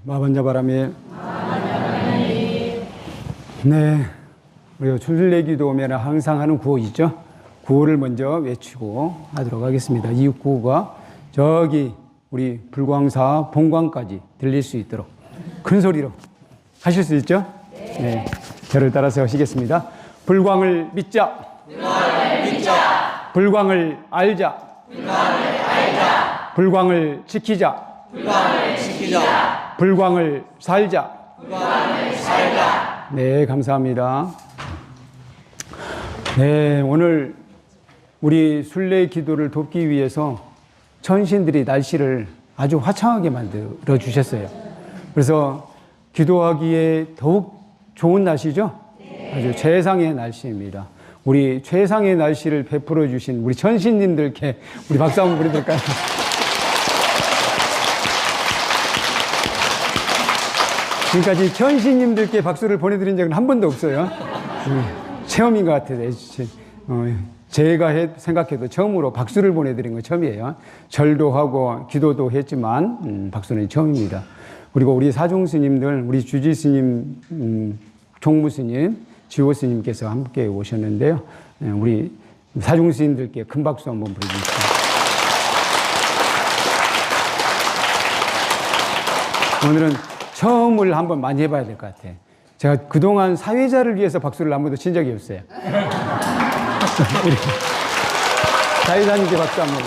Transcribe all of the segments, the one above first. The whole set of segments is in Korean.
마반야바람에. 네, 우리가 순례기도 오면 항상 하는 구호 있죠? 구호를 먼저 외치고 하도록 하겠습니다. 이 구호가 저기 우리 불광사 본관까지 들릴 수 있도록 큰 소리로 하실 수 있죠? 네. 저를 따라서 하시겠습니다. 불광을 믿자. 불광을 믿자. 불광을 알자. 불광을 알자. 불광을 지키자. 불광을 지키자. 불광을 살자. 불광을 살자. 네, 감사합니다. 네, 오늘 우리 순례 기도를 돕기 위해서 천신들이 날씨를 아주 화창하게 만들어 주셨어요. 그래서 기도하기에 더욱 좋은 날씨죠? 아주 최상의 날씨입니다. 우리 최상의 날씨를 베풀어 주신 우리 천신님들께 우리 박수 한번 보내드릴까요? 지금까지 천신님들께 박수를 보내드린 적은 한 번도 없어요. 체험인 것 같아요. 제가 생각해도 처음으로 박수를 보내드린 건 처음이에요. 절도 하고 기도도 했지만 박수는 처음입니다. 그리고 우리 사종스님들, 우리 주지스님, 총무스님, 지호스님께서 함께 오셨는데요. 우리 사종스님들께 큰 박수 한번 보내주십시오. 오늘은 처음을 한번 많이 해봐야 될 것 같아요. 제가 그동안 사회자를 위해서 박수를 한 번도 친 적이 없어요. 사회자님께 박수 한번.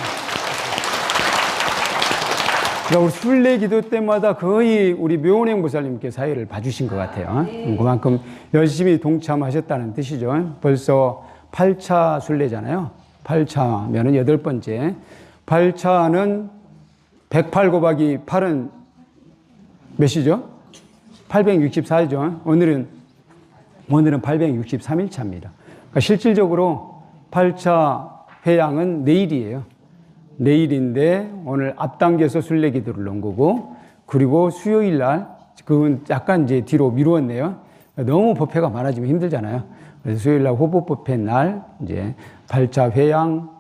그러니까 우리 순례 기도 때마다 거의 우리 묘은행 보살님께 사회를 봐주신 것 같아요. 그만큼 열심히 동참하셨다는 뜻이죠. 벌써 8차 순례잖아요. 8차면은 8번째. 8차는 108 곱하기 8은 몇이죠? 864죠. 오늘은 863일차입니다. 그러니까 실질적으로 8차 회양은 내일이에요. 내일인데 오늘 앞당겨서 순례 기도를 놓은 거고, 그리고 수요일 날, 그건 약간 이제 뒤로 미루었네요. 너무 법회가 많아지면 힘들잖아요. 그래서 수요일 날 호법 법회 날 이제 8차 회양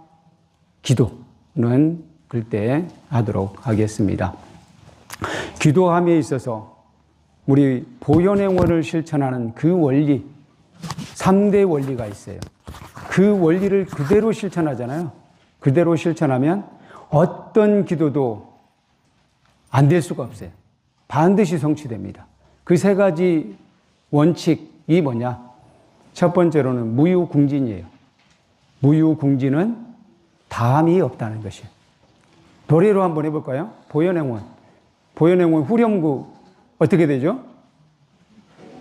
기도는 그때 하도록 하겠습니다. 기도함에 있어서 우리 보현행원을 실천하는 그 원리, 3대 원리가 있어요. 그 원리를 그대로 실천하잖아요. 그대로 실천하면 어떤 기도도 안 될 수가 없어요. 반드시 성취됩니다. 그 세 가지 원칙이 뭐냐? 첫 번째로는 무유궁진이에요. 무유궁진은 다함이 없다는 것이에요. 노래로 한번 해볼까요? 보현행원. 보현행원 후렴구 어떻게 되죠?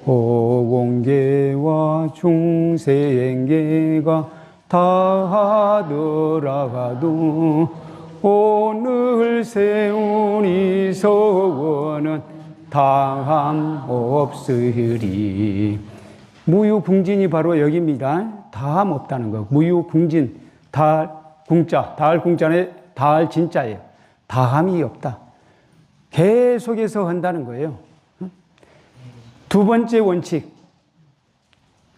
호공계와 중생계가 다하더라도 오늘 세운 이 서원은 다함 없으리. 무유궁진이 바로 여기입니다. 다함 없다는 거. 무유궁진, 달 궁자, 달 궁자는 달 진자예요. 다함이 없다. 계속해서 한다는 거예요. 두 번째 원칙,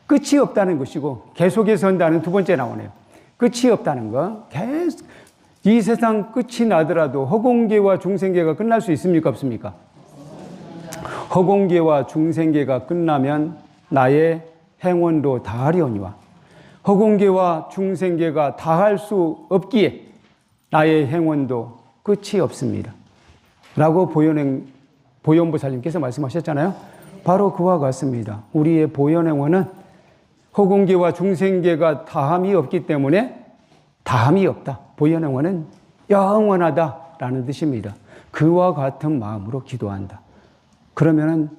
끝이 없다는 것이고, 계속해서 한다는 두 번째 나오네요. 끝이 없다는 거. 계속 이 세상 끝이 나더라도 허공계와 중생계가 끝날 수 있습니까? 없습니까? 허공계와 중생계가 끝나면 나의 행원도 다하려니와, 허공계와 중생계가 다할 수 없기에 나의 행원도 끝이 없습니다. 라고 보현보살님께서 말씀하셨잖아요. 바로 그와 같습니다. 우리의 보현행원은 허공계와 중생계가 다함이 없기 때문에 다함이 없다. 보현행원은 영원하다라는 뜻입니다. 그와 같은 마음으로 기도한다. 그러면은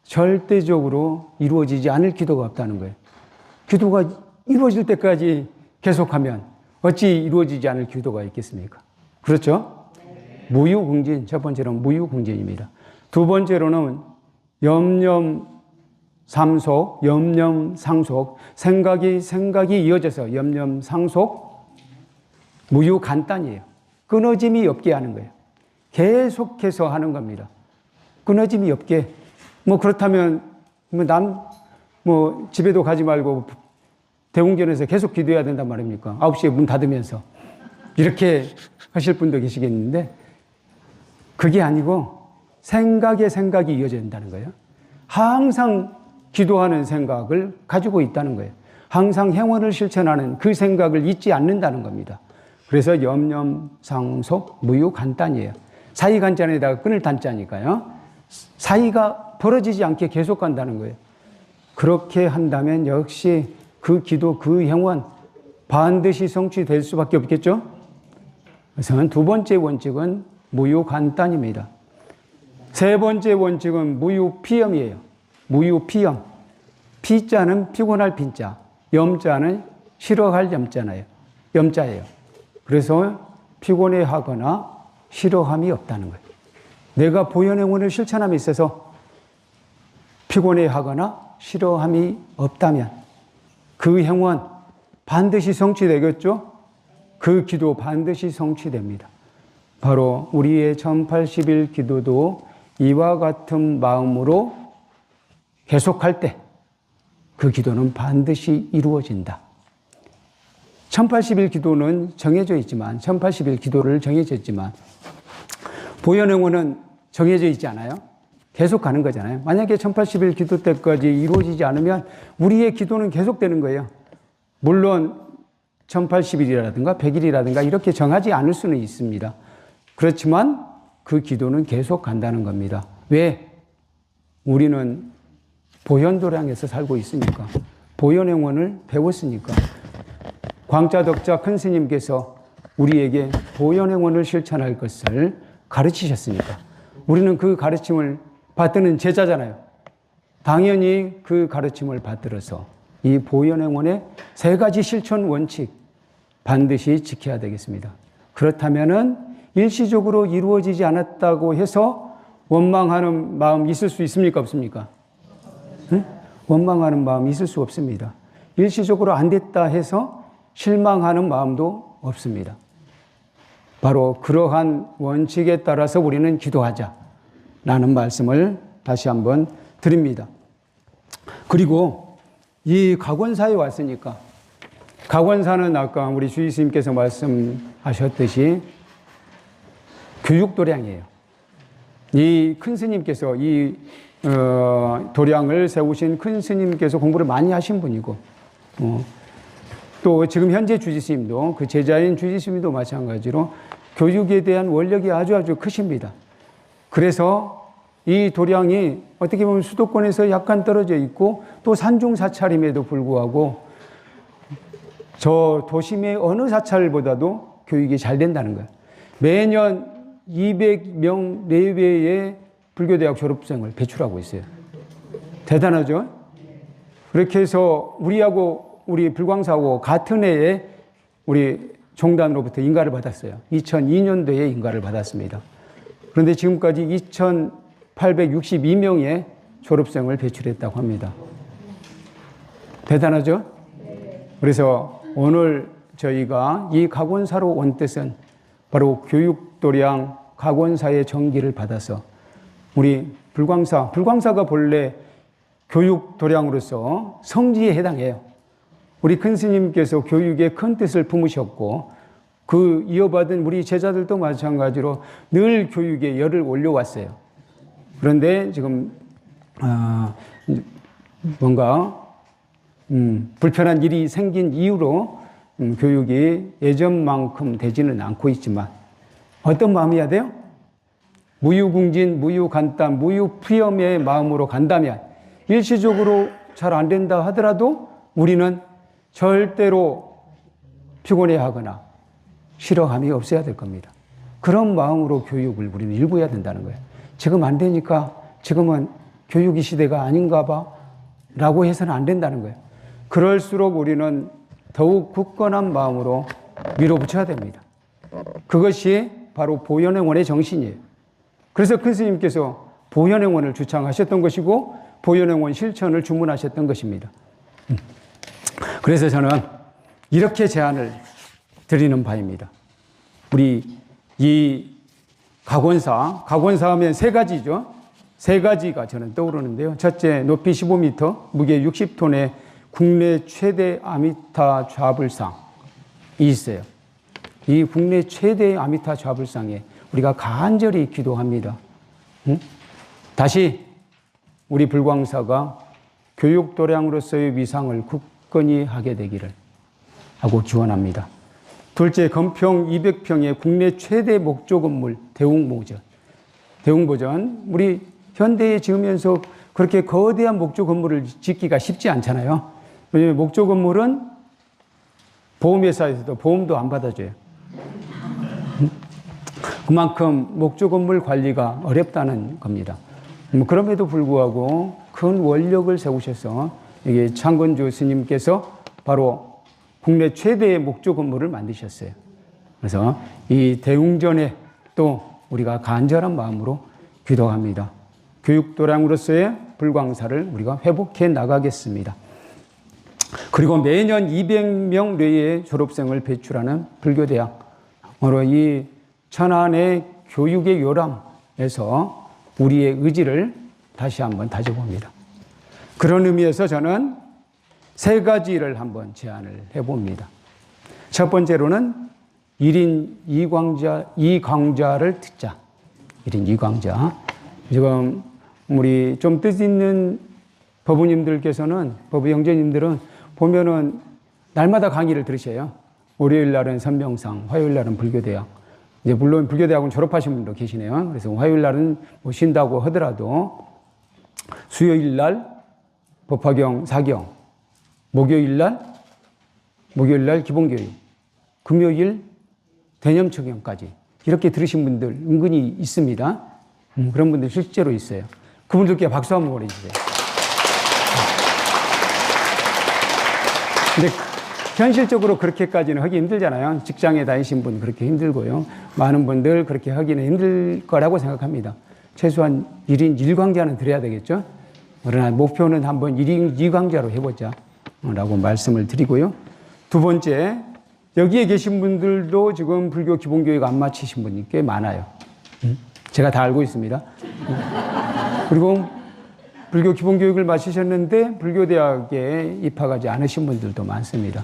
절대적으로 이루어지지 않을 기도가 없다는 거예요. 기도가 이루어질 때까지 계속하면 어찌 이루어지지 않을 기도가 있겠습니까? 그렇죠? 무유궁진, 첫 번째로는 무유궁진입니다. 두 번째로는 염념삼속, 염념상속, 생각이 이어져서 염념상속, 무유간단이에요. 끊어짐이 없게 하는 거예요. 계속해서 하는 겁니다. 끊어짐이 없게. 그렇다면, 집에도 가지 말고 대웅전에서 계속 기도해야 된단 말입니까? 9시에 문 닫으면서. 이렇게 하실 분도 계시겠는데, 그게 아니고 생각에 생각이 이어진다는 거예요. 항상 기도하는 생각을 가지고 있다는 거예요. 항상 행원을 실천하는 그 생각을 잊지 않는다는 겁니다. 그래서 염염상속 무유간단이에요. 사이간단에다가 끈을 단자니까요. 사이가 벌어지지 않게 계속 간다는 거예요. 그렇게 한다면 역시 그 기도, 그 행원 반드시 성취될 수밖에 없겠죠? 그래서 두 번째 원칙은 무유간단입니다. 세 번째 원칙은 무유피염이에요. 무유피염. 피자는 피곤할 핀자, 염자는 싫어할 염자예요. 그래서 피곤해하거나 싫어함이 없다는 거예요. 내가 보현행원을 실천함에 있어서 피곤해하거나 싫어함이 없다면 그 행원 반드시 성취되겠죠? 그 기도 반드시 성취됩니다. 바로 우리의 1080일 기도도 이와 같은 마음으로 계속할 때 그 기도는 반드시 이루어진다. 1080일 기도는 정해져 있지만 1080일 기도를 정해져 있지만 보현행원은 정해져 있지 않아요? 계속 가는 거잖아요. 만약에 1080일 기도 때까지 이루어지지 않으면 우리의 기도는 계속되는 거예요. 물론 1080일이라든가 100일이라든가 이렇게 정하지 않을 수는 있습니다. 그렇지만 그 기도는 계속 간다는 겁니다. 왜? 우리는 보현도량에서 살고 있으니까. 보현행원을 배웠으니까. 광자덕자 큰 스님께서 우리에게 보현행원을 실천할 것을 가르치셨으니까. 우리는 그 가르침을 받드는 제자잖아요. 당연히 그 가르침을 받들어서 이 보현행원의 세 가지 실천 원칙 반드시 지켜야 되겠습니다. 그렇다면은 일시적으로 이루어지지 않았다고 해서 원망하는 마음 있을 수 있습니까? 없습니까? 응? 원망하는 마음 있을 수 없습니다. 일시적으로 안 됐다 해서 실망하는 마음도 없습니다. 바로 그러한 원칙에 따라서 우리는 기도하자라는 말씀을 다시 한번 드립니다. 그리고 이 각원사에 왔으니까 각원사는 아까 우리 주의스님께서 말씀하셨듯이 교육도량이에요. 이 큰 스님께서 이 도량을 세우신 큰 스님께서 공부를 많이 하신 분이고 또 지금 현재 주지스님도 그 제자인 주지스님도 마찬가지로 교육에 대한 원력이 아주 크십니다. 그래서 이 도량이 어떻게 보면 수도권에서 약간 떨어져 있고 또 산중 사찰임에도 불구하고 저 도심의 어느 사찰보다도 교육이 잘 된다는 거예요. 매년 200명 내외의 불교대학 졸업생을 배출하고 있어요. 대단하죠? 그렇게 해서 우리 불광사하고 같은 해에 우리 종단으로부터 인가를 받았어요. 2002년도에 인가를 받았습니다. 그런데 지금까지 2,862명의 졸업생을 배출했다고 합니다. 대단하죠? 그래서 오늘 저희가 이 각원사로 온 뜻은 바로 교육도량 각원사의 정기를 받아서 우리 불광사가 본래 교육도량으로서 성지에 해당해요. 우리 큰 스님께서 교육에 큰 뜻을 품으셨고 그 이어받은 우리 제자들도 마찬가지로 늘 교육에 열을 올려왔어요. 그런데 지금 뭔가 불편한 일이 생긴 이유로 교육이 예전만큼 되지는 않고 있지만 어떤 마음이어야 돼요? 무유궁진, 무유간단, 무유피엄의 마음으로 간다면 일시적으로 잘 안 된다 하더라도 우리는 절대로 피곤해하거나 싫어함이 없어야 될 겁니다. 그런 마음으로 교육을 우리는 일구어야 된다는 거예요. 지금 안 되니까 지금은 교육의 시대가 아닌가 봐 라고 해서는 안 된다는 거예요. 그럴수록 우리는 더욱 굳건한 마음으로 밀어붙여야 됩니다. 그것이 바로 보현행원의 정신이에요. 그래서 큰 스님께서 보현행원을 주창하셨던 것이고 보현행원 실천을 주문하셨던 것입니다. 그래서 저는 이렇게 제안을 드리는 바입니다. 우리 이 각원사 하면 세 가지죠. 세 가지가 저는 떠오르는데요. 첫째, 높이 15m, 무게 60톤의 국내 최대 아미타 좌불상이 있어요. 이 국내 최대 아미타 좌불상에 우리가 간절히 기도합니다. 다시 우리 불광사가 교육 도량으로서의 위상을 굳건히 하게 되기를 하고 기원합니다. 둘째, 건평 200평의 국내 최대 목조 건물 대웅보전. 우리 현대에 지으면서 그렇게 거대한 목조 건물을 짓기가 쉽지 않잖아요. 왜냐하면 목조 건물은 보험회사에서도 보험도 안 받아줘요. 그만큼 목조 건물 관리가 어렵다는 겁니다. 그럼에도 불구하고 큰 원력을 세우셔서 이게 창건주 스님께서 바로 국내 최대의 목조 건물을 만드셨어요. 그래서 이 대웅전에 또 우리가 간절한 마음으로 기도합니다. 교육도량으로서의 불광사를 우리가 회복해 나가겠습니다. 그리고 매년 200명 내외의 졸업생을 배출하는 불교대학, 바로 이 천안의 교육의 요람에서 우리의 의지를 다시 한번 다져봅니다. 그런 의미에서 저는 세 가지를 한번 제안을 해봅니다. 첫 번째로는 1인 2강좌를 듣자. 1인 2강좌. 지금 우리 좀 뜻 있는 법우님들께서는, 법우 형제님들은 보면은 날마다 강의를 들으셔요. 월요일 날은 선명상, 화요일 날은 불교대학. 이제 물론 불교대학은 졸업하신 분도 계시네요. 그래서 화요일 날은 뭐 쉰다고 하더라도 수요일 날 법화경 4경, 목요일 날 기본교육, 금요일 대념청경까지 이렇게 들으신 분들 은근히 있습니다. 그런 분들 실제로 있어요. 그분들께 박수 한번 보내주세요. 근데 현실적으로 그렇게까지는 하기 힘들잖아요. 직장에 다니신 분 그렇게 힘들고요. 많은 분들 그렇게 하기는 힘들 거라고 생각합니다. 최소한 1인 1강좌는 드려야 되겠죠. 그러나 목표는 한번 1인 2강좌로 해보자 라고 말씀을 드리고요. 두 번째, 여기에 계신 분들도 지금 불교 기본교육 안 마치신 분이 꽤 많아요. 제가 다 알고 있습니다. 그리고 불교 기본교육을 마치셨는데 불교대학에 입학하지 않으신 분들도 많습니다.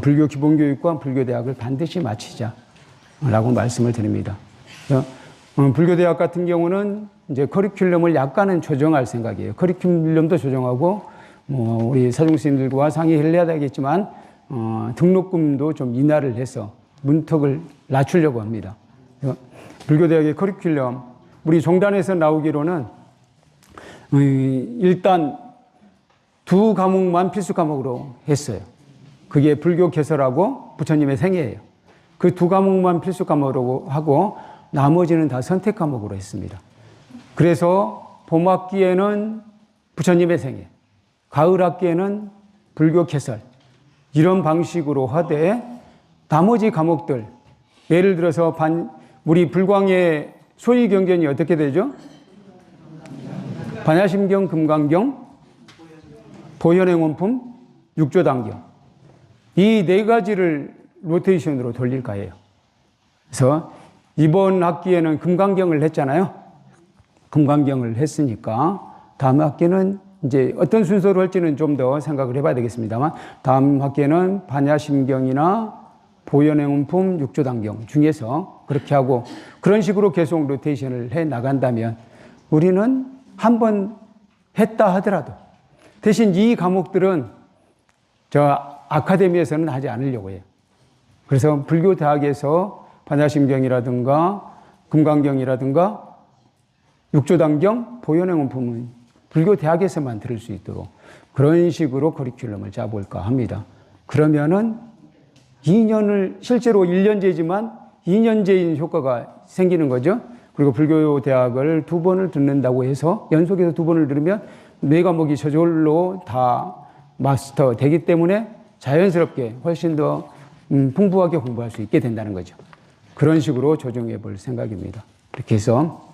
불교 기본교육과 불교대학을 반드시 마치자라고 말씀을 드립니다. 불교대학 같은 경우는 이제 커리큘럼을 약간은 조정할 생각이에요. 커리큘럼도 조정하고 우리 사중스님들과 상의를 해야 되겠지만 등록금도 좀 인하를 해서 문턱을 낮추려고 합니다. 불교대학의 커리큘럼, 우리 종단에서 나오기로는 일단 2과목만 필수 과목으로 했어요. 그게 불교 개설하고 부처님의 생애예요. 그 2과목만 필수 과목으로 하고 나머지는 다 선택 과목으로 했습니다. 그래서 봄학기에는 부처님의 생애, 가을 학기에는 불교 개설, 이런 방식으로 하되 나머지 과목들, 예를 들어서 우리 불광의 소위 경전이 어떻게 되죠? 반야심경, 금강경, 보현행원품, 육조단경. 이 네 가지를 로테이션으로 돌릴까 해요. 그래서 이번 학기에는 금강경을 했잖아요. 금강경을 했으니까 다음 학기는 이제 어떤 순서로 할지는 좀 더 생각을 해봐야 되겠습니다만 다음 학기에는 반야심경이나 보현행원품, 육조단경 중에서 그렇게 하고 그런 식으로 계속 로테이션을 해 나간다면 우리는 한번 했다 하더라도 대신 이 과목들은 저 아카데미에서는 하지 않으려고 해요. 그래서 불교대학에서 반야심경이라든가 금강경이라든가 육조단경, 보현행원품은 불교대학에서만 들을 수 있도록 그런 식으로 커리큘럼을 짜볼까 합니다. 그러면은 2년을 실제로 1년제지만 2년제인 효과가 생기는 거죠. 그리고 불교대학을 2번을 듣는다고 해서 연속해서 2번을 들으면 4과목이 저절로 다 마스터 되기 때문에 자연스럽게 훨씬 더 풍부하게 공부할 수 있게 된다는 거죠. 그런 식으로 조정해 볼 생각입니다. 이렇게 해서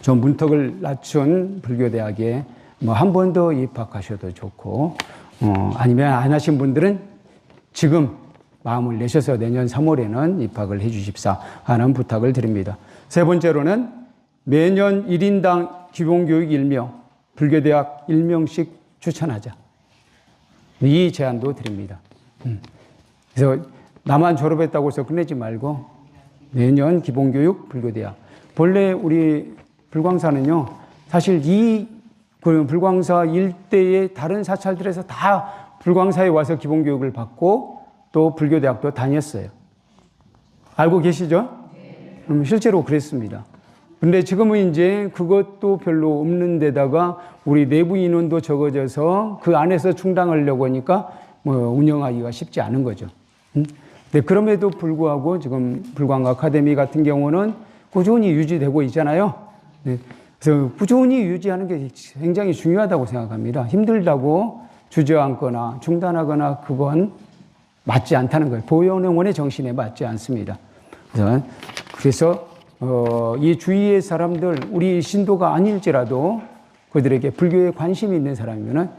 좀 문턱을 낮춘 불교대학에 한 번 더 입학하셔도 좋고 아니면 안 하신 분들은 지금 마음을 내셔서 내년 3월에는 입학을 해 주십사 하는 부탁을 드립니다. 세 번째로는 매년 1인당 기본교육 1명, 불교대학 1명씩 추천하자. 이 제안도 드립니다. 그래서 나만 졸업했다고 해서 끝내지 말고 매년 기본교육 불교대학. 본래 우리 불광사는요, 사실 그 불광사 일대의 다른 사찰들에서 다 불광사에 와서 기본교육을 받고 또 불교대학도 다녔어요. 알고 계시죠? 실제로 그랬습니다. 근데 지금은 이제 그것도 별로 없는 데다가 우리 내부 인원도 적어져서 그 안에서 충당하려고 하니까 운영하기가 쉽지 않은 거죠. 근데 그럼에도 불구하고 지금 불광 아카데미 같은 경우는 꾸준히 유지되고 있잖아요. 그래서 꾸준히 유지하는 게 굉장히 중요하다고 생각합니다. 힘들다고 주저앉거나 중단하거나 그건 맞지 않다는 거예요. 보현의원의 정신에 맞지 않습니다. 그래서 이 주위의 사람들, 우리 신도가 아닐지라도 그들에게 불교에 관심이 있는 사람이면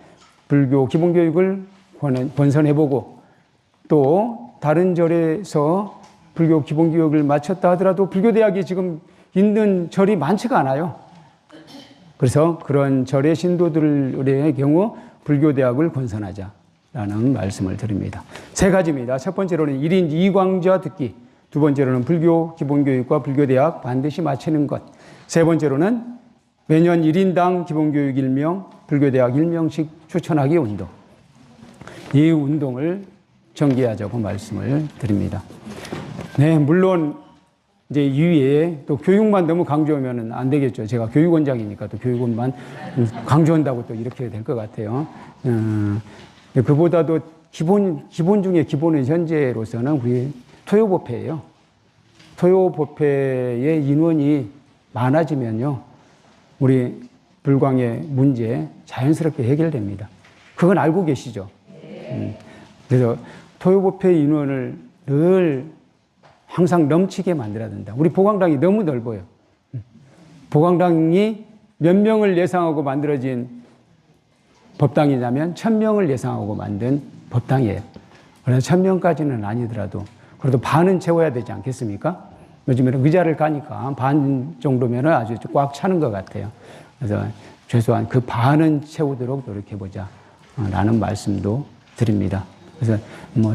불교 기본교육을 권선해보고 또 다른 절에서 불교 기본교육을 마쳤다 하더라도 불교대학이 지금 있는 절이 많지가 않아요. 그래서 그런 절의 신도들의 경우 불교대학을 권선하자라는 말씀을 드립니다. 세 가지입니다. 첫 번째로는 1인 2강좌 듣기, 두 번째로는 불교 기본교육과 불교대학 반드시 마치는 것, 세 번째로는 매년 1인당 기본교육 1명, 불교대학 1명씩 추천하기 운동. 이 운동을 전개하자고 말씀을 드립니다. 네, 물론 이제 이외에 또 교육만 너무 강조하면 안 되겠죠. 제가 교육원장이니까 또 교육원만 강조한다고 또 이렇게 될 것 같아요. 그보다도 기본 중에 기본은 현재로서는 우리 토요법회예요. 토요법회의 인원이 많아지면요, 우리 불광의 문제 자연스럽게 해결됩니다. 그건 알고 계시죠? 그래서 토요법회 인원을 늘 항상 넘치게 만들어야 된다. 우리 보광당이 너무 넓어요. 보광당이 몇 명을 예상하고 만들어진 법당이냐면 1000명을 예상하고 만든 법당이에요. 그래서 1000명까지는 아니더라도 그래도 반은 채워야 되지 않겠습니까? 요즘에는 의자를 가니까 반 정도면 아주 꽉 차는 것 같아요. 그래서 최소한 그 반은 채우도록 노력해보자 라는 말씀도 드립니다. 그래서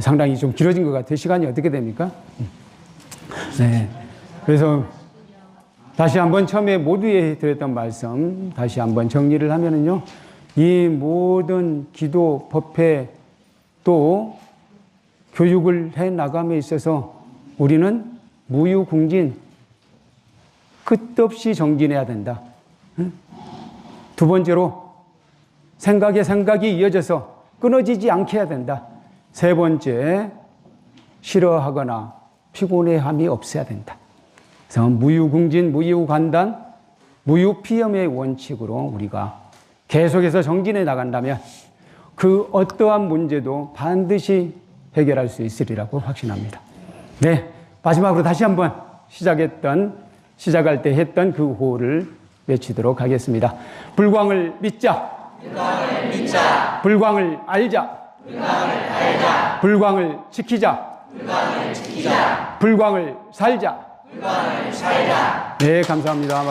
상당히 좀 길어진 것 같아요. 시간이 어떻게 됩니까? 네. 그래서 다시 한번 처음에 모두에 드렸던 말씀 다시 한번 정리를 하면은요, 이 모든 기도, 법회 또 교육을 해 나감에 있어서 우리는 무유궁진 끝없이 정진해야 된다. 두 번째로 생각에 생각이 이어져서 끊어지지 않게 해야 된다. 세 번째, 싫어하거나 피곤해함이 없어야 된다. 그래서 무유궁진, 무유관단, 무유피염의 원칙으로 우리가 계속해서 정진해 나간다면 그 어떠한 문제도 반드시 해결할 수 있으리라고 확신합니다. 네, 마지막으로 다시 한번 시작할 때 했던 그 호를 외치도록 하겠습니다. 불광을 믿자. 불광을 믿자. 불광을 알자. 불광을 알자. 불광을 지키자. 불광을 지키자. 불광을 살자. 불광을 살자. 네, 감사합니다.